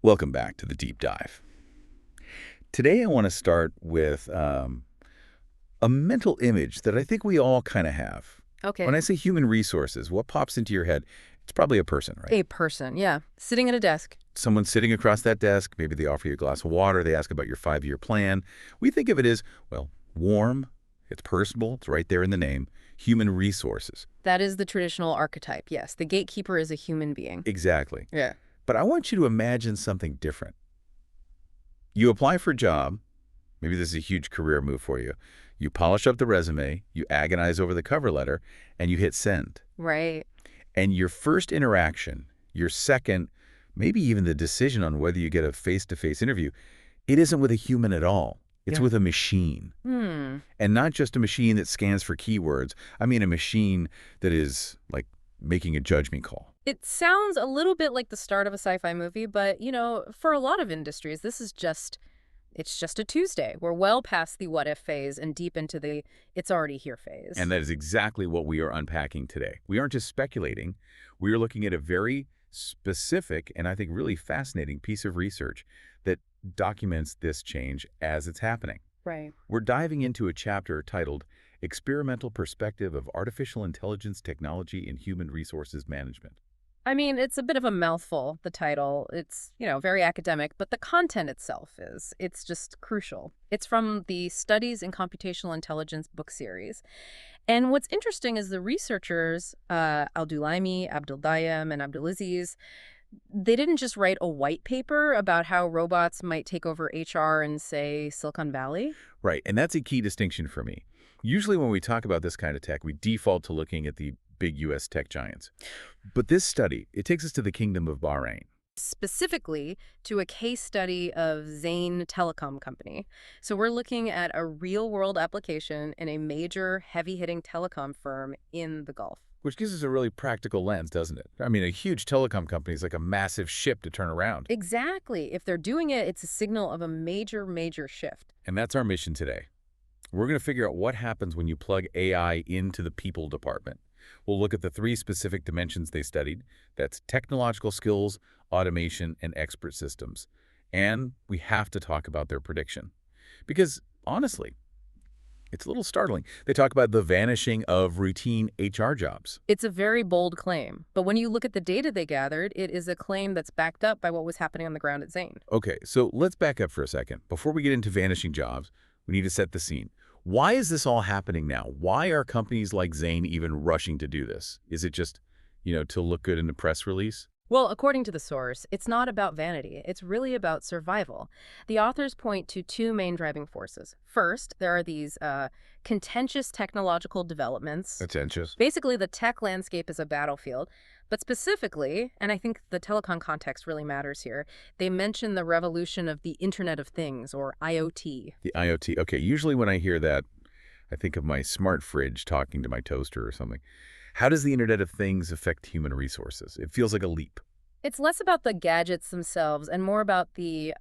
Welcome back to the deep dive. Today I want to start with a mental image that I think we all kind of have. When Okay. I say human resources, what pops into your head? It's probably a person, right? A person, yeah. Sitting at a desk. Someone sitting across that desk, maybe they offer you a glass of water, they ask about your 5-year plan. We think of it as, well, warm, it's personable, it's right there in the name, human resources. That is the traditional archetype, yes. The gatekeeper is a human being. Exactly. Yeah. But I want you to imagine something different. You apply for a job. Maybe this is a huge career move for you. You polish up the resume, you agonize over the cover letter, and you hit send. Right. And your first interaction, your second, maybe even the decision on whether you get a face-to-face interview, it isn't with a human at all. It's Yeah. with a machine. Hmm. And not just a machine that scans for keywords. I mean a machine that is like making a judgment call. It sounds a little bit like the start of a sci-fi movie, but, for a lot of industries, it's just a Tuesday. We're well past the what if phase and deep into the it's already here phase. And that is exactly what we are unpacking today. We aren't just speculating. We are looking at a very specific and I think really fascinating piece of research that documents this change as it's happening. Right. We're diving into a chapter titled Experimental Perspective of Artificial Intelligence Technology in Human Resources Management. I mean, it's a bit of a mouthful, the title. It's, very academic, but the content itself is. It's just crucial. It's from the Studies in Computational Intelligence book series. And what's interesting is the researchers, Abdulaimi, Abduldayem, and Abdulaziz, they didn't just write a white paper about how robots might take over HR in, say, Silicon Valley. Right, and that's a key distinction for me. Usually when we talk about this kind of tech, we default to looking at the big U.S. tech giants. But this study, it takes us to the Kingdom of Bahrain. Specifically to a case study of Zain Telecom Company. So we're looking at a real-world application in a major heavy-hitting telecom firm in the Gulf. Which gives us a really practical lens, doesn't it? I mean, a huge telecom company is like a massive ship to turn around. Exactly. If they're doing it, it's a signal of a major, major shift. And that's our mission today. We're going to figure out what happens when you plug AI into the people department. We'll look at the 3 specific dimensions they studied. That's technological skills, automation, and expert systems. And we have to talk about their prediction. Because, honestly, it's a little startling. They talk about the vanishing of routine HR jobs. It's a very bold claim, but when you look at the data they gathered, it is a claim that's backed up by what was happening on the ground at Zain. Okay, so let's back up for a second. Before we get into vanishing jobs, we need to set the scene. Why is this all happening now? Why are companies like Zain even rushing to do this? Is it just, to look good in a press release? Well, according to the source, it's not about vanity. It's really about survival. The authors point to 2 main driving forces. First, there are these contentious technological developments. Pretentious. Basically, the tech landscape is a battlefield. But specifically, and I think the telecom context really matters here, they mention the revolution of the Internet of Things, or IoT. The IoT. Okay, usually when I hear that, I think of my smart fridge talking to my toaster or something. How does the Internet of Things affect human resources? It feels like a leap. It's less about the gadgets themselves and more about the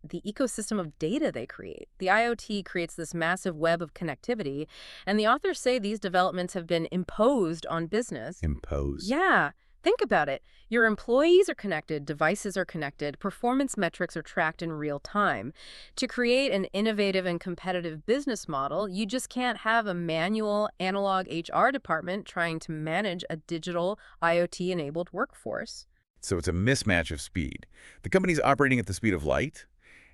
ecosystem of data they create. The IoT creates this massive web of connectivity, and the authors say these developments have been imposed on business. Impose. Yeah, think about it. Your employees are connected, devices are connected, performance metrics are tracked in real time. To create an innovative and competitive business model, you just can't have a manual, analog HR department trying to manage a digital, IoT-enabled workforce. So it's a mismatch of speed. The company's operating at the speed of light,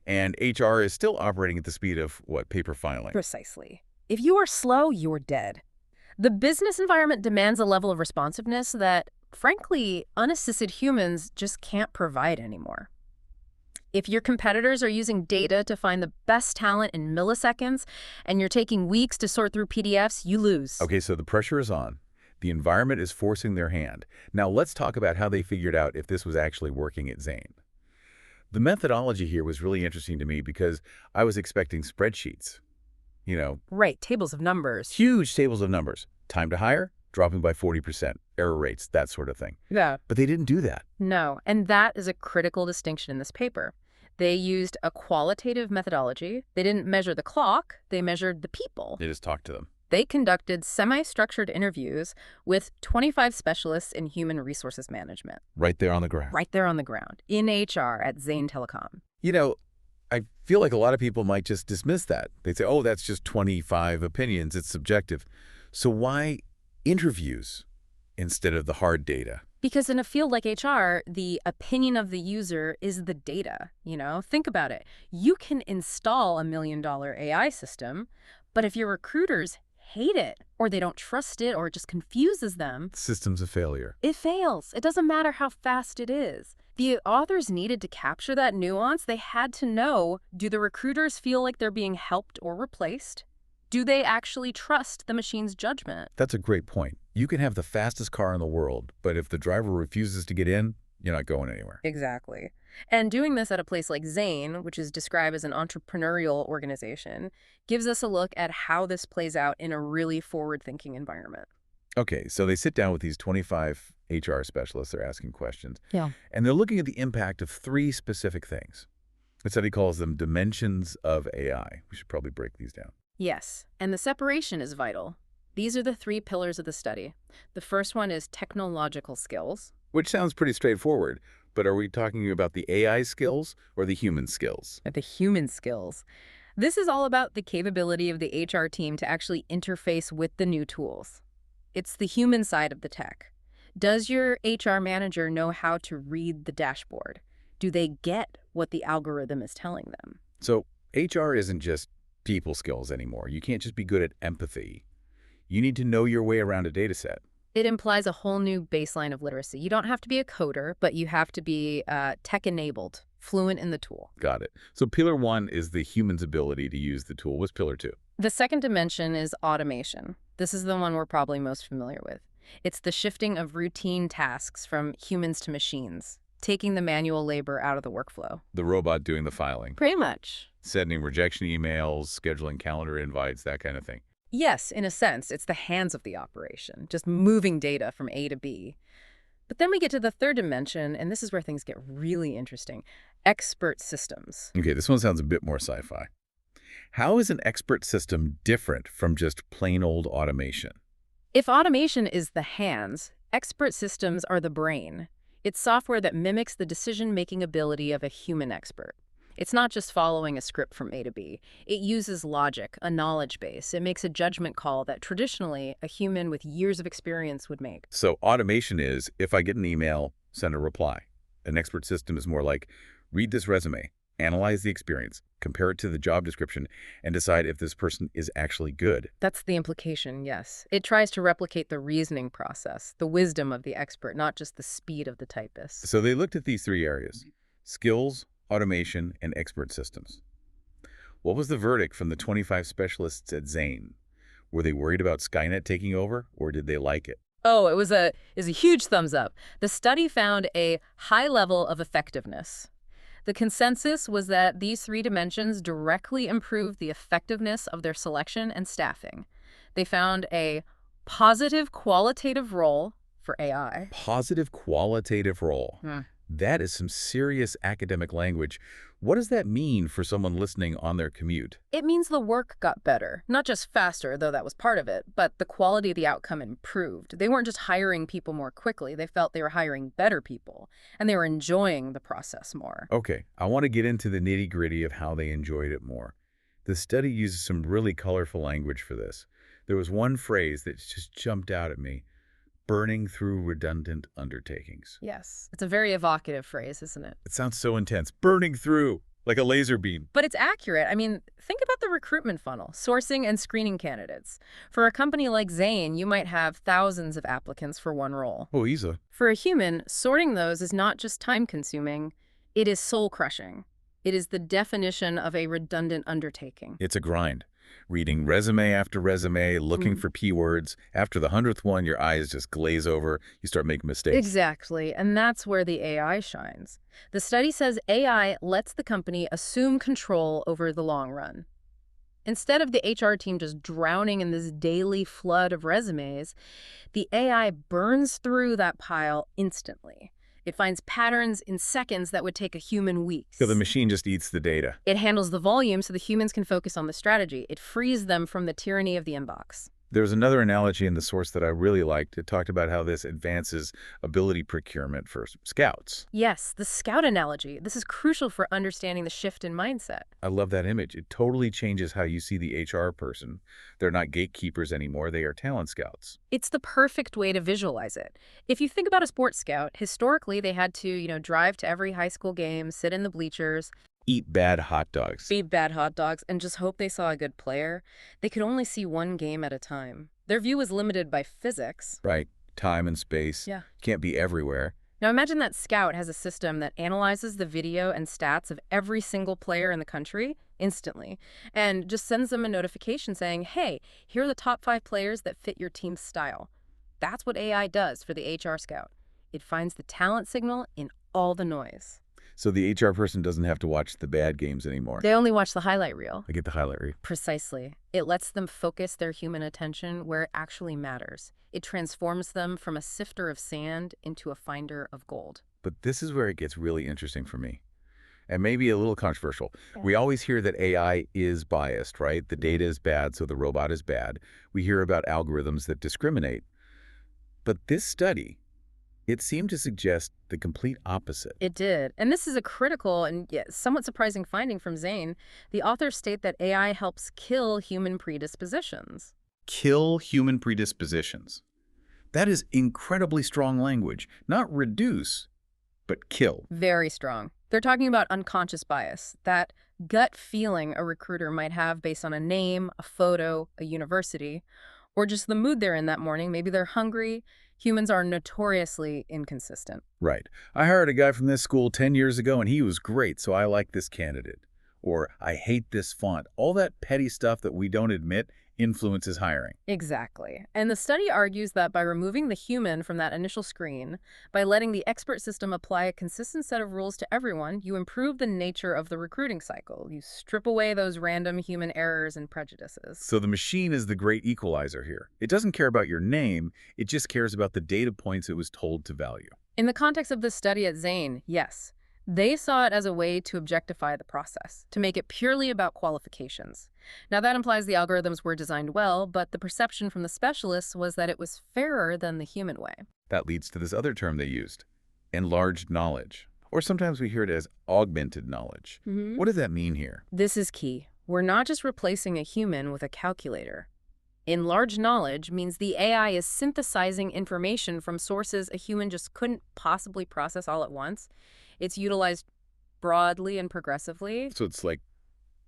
and HR is still operating at the speed of, what, paper filing. Precisely. If you are slow, you're dead. The business environment demands a level of responsiveness that, frankly, unassisted humans just can't provide anymore. If your competitors are using data to find the best talent in milliseconds, and you're taking weeks to sort through PDFs, you lose. Okay, so the pressure is on. The environment is forcing their hand. Now let's talk about how they figured out if this was actually working at Zain. The methodology here was really interesting to me because I was expecting spreadsheets. Right, tables of numbers. Huge tables of numbers. Time to hire, dropping by 40%, error rates, that sort of thing. Yeah. But they didn't do that. No, and that is a critical distinction in this paper. They used a qualitative methodology. They didn't measure the clock, they measured the people. They just talked to them. They conducted semi-structured interviews with 25 specialists in human resources management, Right there on the ground. right there on the ground, in HR at Zain Telecom. You know, I feel like a lot of people might just dismiss that. They'd say, oh, that's just 25 opinions. It's subjective. So why interviews instead of the hard data? Because in a field like HR, the opinion of the user is the data, Think about it. You can install $1 million AI system, but if your recruiters hate it, or they don't trust it, or it just confuses them, System's a failure. it fails. It doesn't matter how fast it is. The authors needed to capture that nuance. They had to know, do the recruiters feel like they're being helped or replaced? Do they actually trust the machine's judgment? That's a great point. You can have the fastest car in the world, but if the driver refuses to get in, you're not going anywhere. Exactly. And doing this at a place like Zain, which is described as an entrepreneurial organization, gives us a look at how this plays out in a really forward-thinking environment. Okay, so they sit down with these 25 HR specialists. They're asking questions. Yeah. And they're looking at the impact of 3 specific things. The study calls them dimensions of AI. We should probably break these down. Yes, and the separation is vital. These are the 3 pillars of the study. The first one is technological skills. Which sounds pretty straightforward, but are we talking about the AI skills or the human skills? The human skills. This is all about the capability of the HR team to actually interface with the new tools. It's the human side of the tech. Does your HR manager know how to read the dashboard? Do they get what the algorithm is telling them? So HR isn't just people skills anymore. You can't just be good at empathy. You need to know your way around a data set. It implies a whole new baseline of literacy. You don't have to be a coder, but you have to be tech-enabled, fluent in the tool. Got it. So pillar 1 is the human's ability to use the tool. What's pillar 2? The second dimension is automation. This is the one we're probably most familiar with. It's the shifting of routine tasks from humans to machines, taking the manual labor out of the workflow. The robot doing the filing. Pretty much. Sending rejection emails, scheduling calendar invites, that kind of thing. Yes, in a sense, it's the hands of the operation, just moving data from A to B. But then we get to the third dimension, and this is where things get really interesting. Expert systems. Okay, this one sounds a bit more sci-fi. How is an expert system different from just plain old automation? If automation is the hands, expert systems are the brain. It's software that mimics the decision-making ability of a human expert. It's not just following a script from A to B. It uses logic, a knowledge base. It makes a judgment call that traditionally a human with years of experience would make. So automation is, if I get an email, send a reply. An expert system is more like, read this resume, analyze the experience, compare it to the job description, and decide if this person is actually good. That's the implication, yes. It tries to replicate the reasoning process, the wisdom of the expert, not just the speed of the typist. So they looked at these 3 areas: skills, automation, and expert systems. What was the verdict from the 25 specialists at Zain? Were they worried about Skynet taking over, or did they like it? Oh, it was a huge thumbs up. The study found a high level of effectiveness. The consensus was that these 3 dimensions directly improved the effectiveness of their selection and staffing. They found a positive qualitative role for AI. Positive qualitative role. That is some serious academic language. What does that mean for someone listening on their commute? It means the work got better. Not just faster, though that was part of it, but the quality of the outcome improved. They weren't just hiring people more quickly. They felt they were hiring better people, and they were enjoying the process more. Okay, I want to get into the nitty-gritty of how they enjoyed it more. The study uses some really colorful language for this. There was one phrase that just jumped out at me: burning through redundant undertakings. Yes, it's a very evocative phrase, isn't it? It sounds so intense. Burning through, like a laser beam. But it's accurate. I mean, think about the recruitment funnel, sourcing and screening candidates. For a company like Zain, you might have thousands of applicants for one role. Oh, easy. For a human, sorting those is not just time-consuming, it is soul-crushing. It is the definition of a redundant undertaking. It's a grind. Reading resume after resume, looking for keywords. After the 100th one, your eyes just glaze over. You start making mistakes. Exactly, and that's where the AI shines. The study says AI lets the company assume control over the long run. Instead of the HR team just drowning in this daily flood of resumes, the AI burns through that pile instantly. It finds patterns in seconds that would take a human weeks. So the machine just eats the data. It handles the volume so the humans can focus on the strategy. It frees them from the tyranny of the inbox. There's another analogy in the source that I really liked. It talked about how this advances ability procurement for scouts. Yes, the scout analogy. This is crucial for understanding the shift in mindset. I love that image. It totally changes how you see the HR person. They're not gatekeepers anymore. They are talent scouts. It's the perfect way to visualize it. If you think about a sports scout, historically they had to, drive to every high school game, sit in the bleachers, Eat bad hot dogs. feed bad hot dogs, and just hope they saw a good player. They could only see one game at a time. Their view was limited by physics. Right. Time and space. Yeah. Can't be everywhere. Now imagine that scout has a system that analyzes the video and stats of every single player in the country instantly and just sends them a notification saying, hey, here are the top 5 players that fit your team's style. That's what AI does for the HR scout. It finds the talent signal in all the noise. So the HR person doesn't have to watch the bad games anymore. They only watch the highlight reel. I get the highlight reel. Precisely. It lets them focus their human attention where it actually matters. It transforms them from a sifter of sand into a finder of gold. But this is where it gets really interesting for me. And maybe a little controversial. Yeah. We always hear that AI is biased, right? The data is bad, so the robot is bad. We hear about algorithms that discriminate. But this study, it seemed to suggest the complete opposite. It did. And this is a critical and yet somewhat surprising finding from Zane. The authors state that AI helps kill human predispositions. Kill human predispositions. That is incredibly strong language. Not reduce, but kill. Very strong. They're talking about unconscious bias, that gut feeling a recruiter might have based on a name, a photo, a university, or just the mood they're in that morning. Maybe they're hungry. Humans are notoriously inconsistent. Right. I hired a guy from this school 10 years ago and he was great, so I like this candidate. Or I hate this font. All that petty stuff that we don't admit influences hiring. Exactly. And the study argues that by removing the human from that initial screen, by letting the expert system apply a consistent set of rules to everyone, you improve the nature of the recruiting cycle. You strip away those random human errors and prejudices. So the machine is the great equalizer here. It doesn't care about your name, it just cares about the data points it was told to value. In the context of this study at Zane, yes. They saw it as a way to objectify the process, to make it purely about qualifications. Now, that implies the algorithms were designed well, but the perception from the specialists was that it was fairer than the human way. That leads to this other term they used, enlarged knowledge. Or sometimes we hear it as augmented knowledge. What does that mean here? This is key. We're not just replacing a human with a calculator. Enlarged knowledge means the AI is synthesizing information from sources a human just couldn't possibly process all at once. It's utilized broadly and progressively. So it's like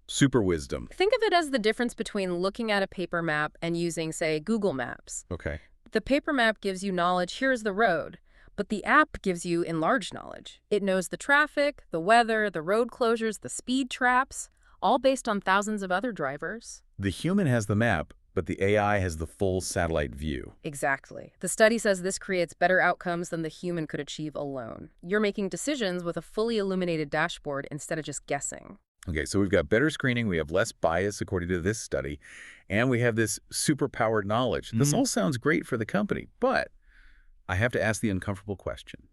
super wisdom. Think of it as the difference between looking at a paper map and using, say, Google Maps. Okay. The paper map gives you knowledge, here's the road, but the app gives you enlarged knowledge. It knows the traffic, the weather, the road closures, the speed traps, all based on thousands of other drivers. The human has the map, but the AI has the full satellite view. Exactly. The study says this creates better outcomes than the human could achieve alone. You're making decisions with a fully illuminated dashboard instead of just guessing. Okay, so we've got better screening, we have less bias according to this study, and we have this superpowered knowledge. This all sounds great for the company, but I have to ask the uncomfortable question.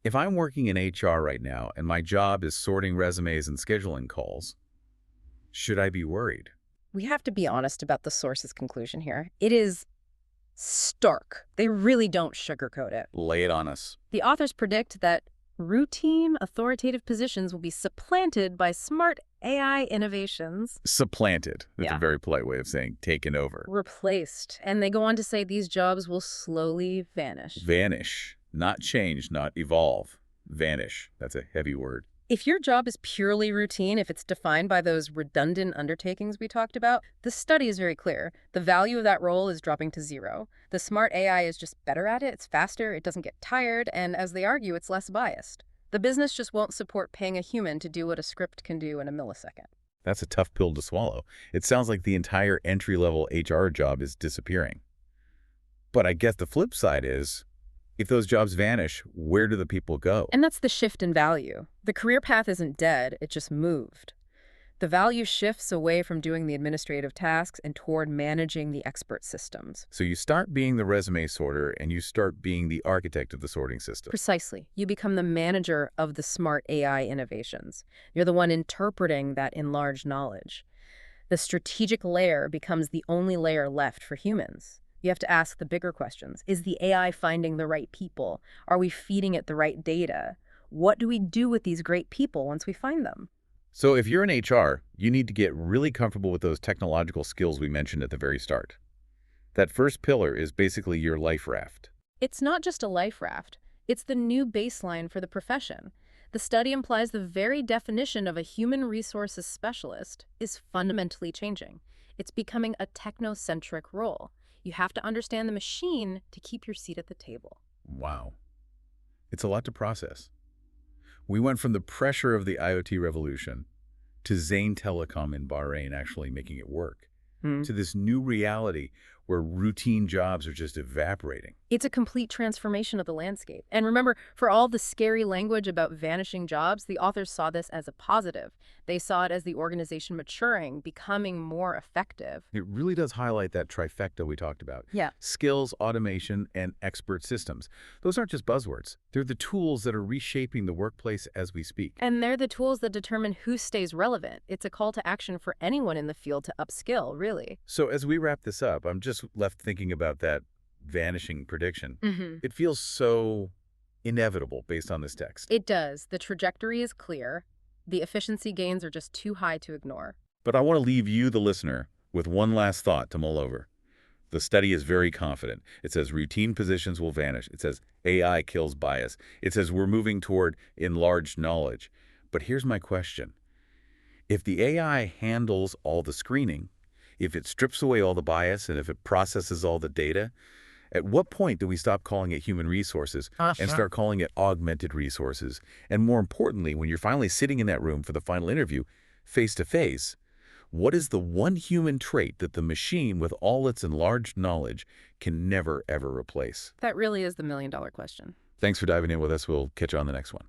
If I'm working in HR right now and my job is sorting resumes and scheduling calls, should I be worried? We have to be honest about the source's conclusion here. It is stark. They really don't sugarcoat it. Lay it on us. The authors predict that routine, authoritative positions will be supplanted by smart AI innovations. Supplanted. That's Yeah. a very polite way of saying taken over. Replaced. And they go on to say these jobs will slowly vanish. Vanish. Not change, not evolve. Vanish. That's a heavy word. If your job is purely routine, if it's defined by those redundant undertakings we talked about, the study is very clear. The value of that role is dropping to zero. The smart AI is just better at it, it's faster, it doesn't get tired, and as they argue, it's less biased. The business just won't support paying a human to do what a script can do in a millisecond. That's a tough pill to swallow. It sounds like the entire entry-level HR job is disappearing. But I guess the flip side is, if those jobs vanish, where do the people go? And that's the shift in value. The career path isn't dead, it just moved. The value shifts away from doing the administrative tasks and toward managing the expert systems. So you start being the resume sorter and you start being the architect of the sorting system. Precisely. You become the manager of the smart AI innovations. You're the one interpreting that enlarged knowledge. The strategic layer becomes the only layer left for humans. You have to ask the bigger questions. Is the AI finding the right people? Are we feeding it the right data? What do we do with these great people once we find them? So if you're in HR, you need to get really comfortable with those technological skills we mentioned at the very start. That first pillar is basically your life raft. It's not just a life raft. It's the new baseline for the profession. The study implies the very definition of a human resources specialist is fundamentally changing. It's becoming a technocentric role. You have to understand the machine to keep your seat at the table. Wow. It's a lot to process. We went from the pressure of the IoT revolution to Zain Telecom in Bahrain actually making it work, Hmm. to this new reality where routine jobs are just evaporating. It's a complete transformation of the landscape. And remember, for all the scary language about vanishing jobs, the authors saw this as a positive. They saw it as the organization maturing, becoming more effective. It really does highlight that trifecta we talked about. Yeah. Skills, automation, and expert systems. Those aren't just buzzwords. They're the tools that are reshaping the workplace as we speak. And they're the tools that determine who stays relevant. It's a call to action for anyone in the field to upskill, really. So as we wrap this up, I'm just left thinking about that vanishing prediction. It feels so inevitable based on this text. It does. The trajectory is clear. The efficiency gains are just too high to ignore. But I want to leave you, the listener, with one last thought to mull over. The study is very confident. It says routine positions will vanish. It says AI kills bias. It says we're moving toward enlarged knowledge. But here's my question. If the AI handles all the screening, if it strips away all the bias, and if it processes all the data, at what point do we stop calling it human resources and start calling it augmented resources? And more importantly, when you're finally sitting in that room for the final interview, face to face, what is the one human trait that the machine, with all its enlarged knowledge, can never, ever replace? That really is the million-dollar question. Thanks for diving in with us. We'll catch you on the next one.